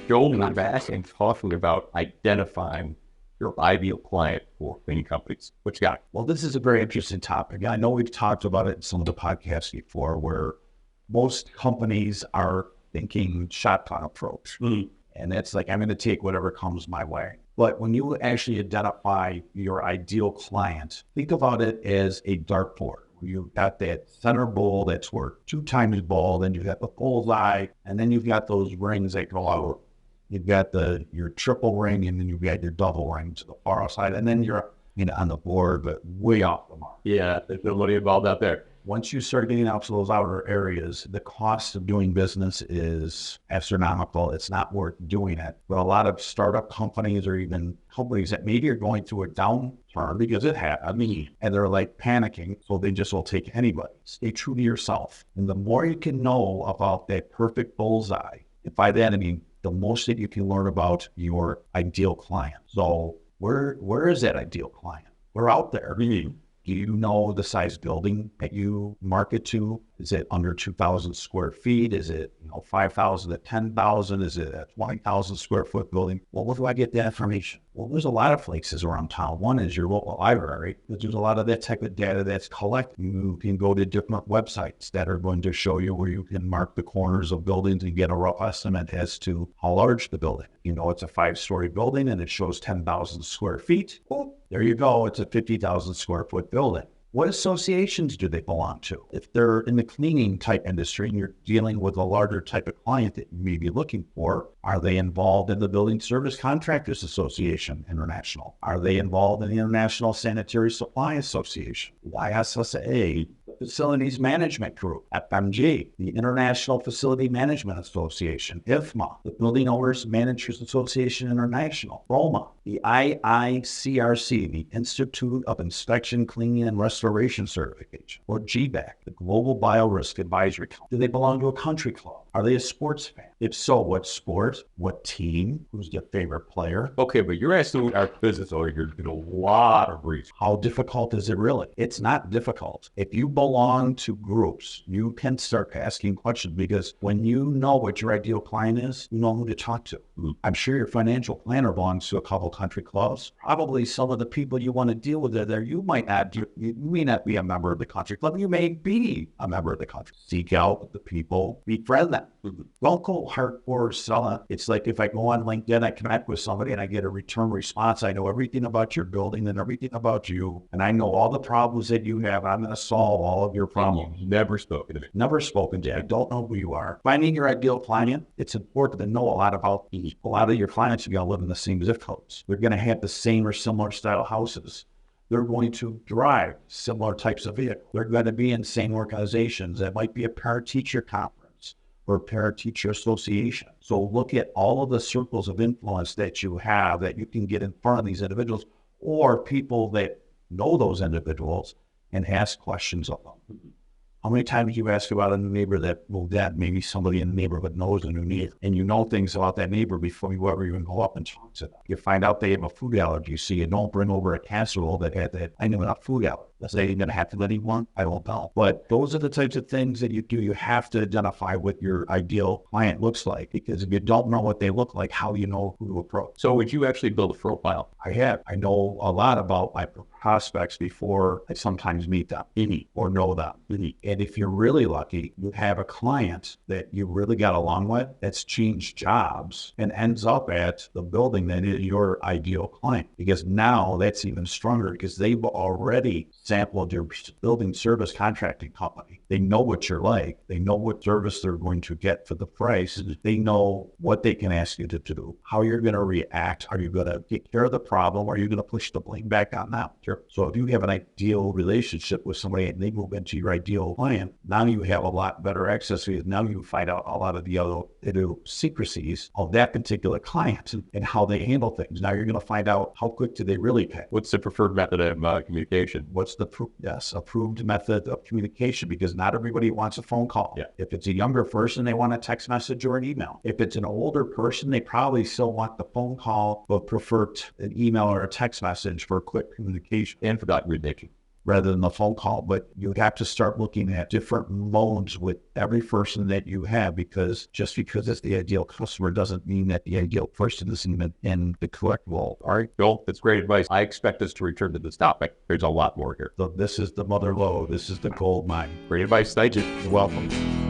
going back and talking about identifying your ideal client for many companies. What you got? Well, this is a very interesting topic. I know we've talked about it in some of the podcasts before, where most companies are thinking shotgun approach. And it's like, I'm going to take whatever comes my way. But when you actually identify your ideal client, think about it as a dartboard. You've got that center bowl that's worth 2 times ball, then you've got the bullseye, and then you've got those rings that go out. You've got your triple ring, and then you've got your double ring to the far outside, and then you're on the board, but way off the mark. Yeah, there's no money involved out there. Once you start getting out to those outer areas, the cost of doing business is astronomical. It's not worth doing it. But a lot of startup companies or even companies that maybe are going through a downturn because it had, and they're like panicking, so they just will take anybody. Stay true to yourself. And the more you can know about that perfect bullseye, and by that I mean the most that you can learn about your ideal client. So where is that ideal client? We're out there. Do you know the size building that you market to? Is it under 2,000 square feet? Is it 5,000 to 10,000? Is it a 20,000 square foot building? Well, where do I get that information? Well, there's a lot of places around town. One is your local library, but there's a lot of that type of data that's collected. You can go to different websites that are going to show you where you can mark the corners of buildings and get a rough estimate as to how large the building. It's a 5-story building and it shows 10,000 square feet. Well, there you go. It's a 50,000 square foot building. What associations do they belong to? If they're in the cleaning type industry and you're dealing with a larger type of client that you may be looking for, are they involved in the Building Service Contractors Association International? Are they involved in the International Sanitary Supply Association, ISSA, the Facilities Management Group, FMG, the International Facility Management Association, IFMA, the Building Owners Managers Association International, ROMA, the IICRC, the Institute of Inspection, Cleaning, and Restoration Certification, or GBAC, the Global Biorisk Advisory Council? Do they belong to a country club? Are they a sports fan? If so, what sport? What team? Who's your favorite player? Okay, but you're asking our business owner, you're doing a lot of research. How difficult is it really? It's not difficult. If you belong to groups, you can start asking questions, because when you know what your ideal client is, you know who to talk to. I'm sure your financial planner belongs to a couple country clubs. Probably some of the people you want to deal with are there. You may not be a member of the country club. You may be a member of the country. Seek out the people, befriend them. Don't go hardcore selling. It's like if I go on LinkedIn, I connect with somebody and I get a return response. I know everything about your building and everything about you. And I know all the problems that you have. I'm going to solve all of your problems. Never spoken to me. Never spoken to you. I don't know who you are. Finding your ideal client, it's important to know a lot about each. A lot of your clients are going to live in the same zip codes. They're going to have the same or similar style houses. They're going to drive similar types of vehicles. They're going to be in same organizations. That might be a parent-teacher conference or parent-teacher association. So look at all of the circles of influence that you have that you can get in front of these individuals or people that know those individuals and ask questions of them. How many times you ask about a neighbor that maybe somebody in the neighborhood knows a new neighbor, and you know things about that neighbor before you ever even go up and talk to them. You find out they have a food allergy, so you don't bring over a casserole that had that, I know, not food allergy. Let's say you're going to have to let anyone, I don't know. But those are the types of things that you do. You have to identify what your ideal client looks like, because if you don't know what they look like, how do you know who to approach? So would you actually build a profile? I have. I know a lot about my prospects before I sometimes meet them or know them. And if you're really lucky, you have a client that you really got along with that's changed jobs and ends up at the building that is your ideal client. Because now that's even stronger, because they've already sampled your building service contracting company. They know what you're like. They know what service they're going to get for the price. They know what they can ask you to do, how you're going to react. Are you going to take care of the problem? Or are you going to push the blame back on them? Sure. So if you have an ideal relationship with somebody and they move into your ideal client, now you have a lot better access, because now you find out a lot of the other idiosyncrasies of that particular client and how they handle things. Now you're going to find out how quick do they really pay. What's the preferred method of communication? What's the approved method of communication? Because not everybody wants a phone call. Yeah. If it's a younger person, they want a text message or an email. If it's an older person, they probably still want the phone call, but prefer an email or a text message for quick communication. And for documentation. rather than the phone call. But you have to start looking at different modes with every person that you have, because just because it's the ideal customer doesn't mean that the ideal person is even in the correct role. All right, Bill, that's great advice. I expect us to return to this topic. There's a lot more here. So this is the mother lode. This is the gold mine. Great advice. Thank you. You're welcome.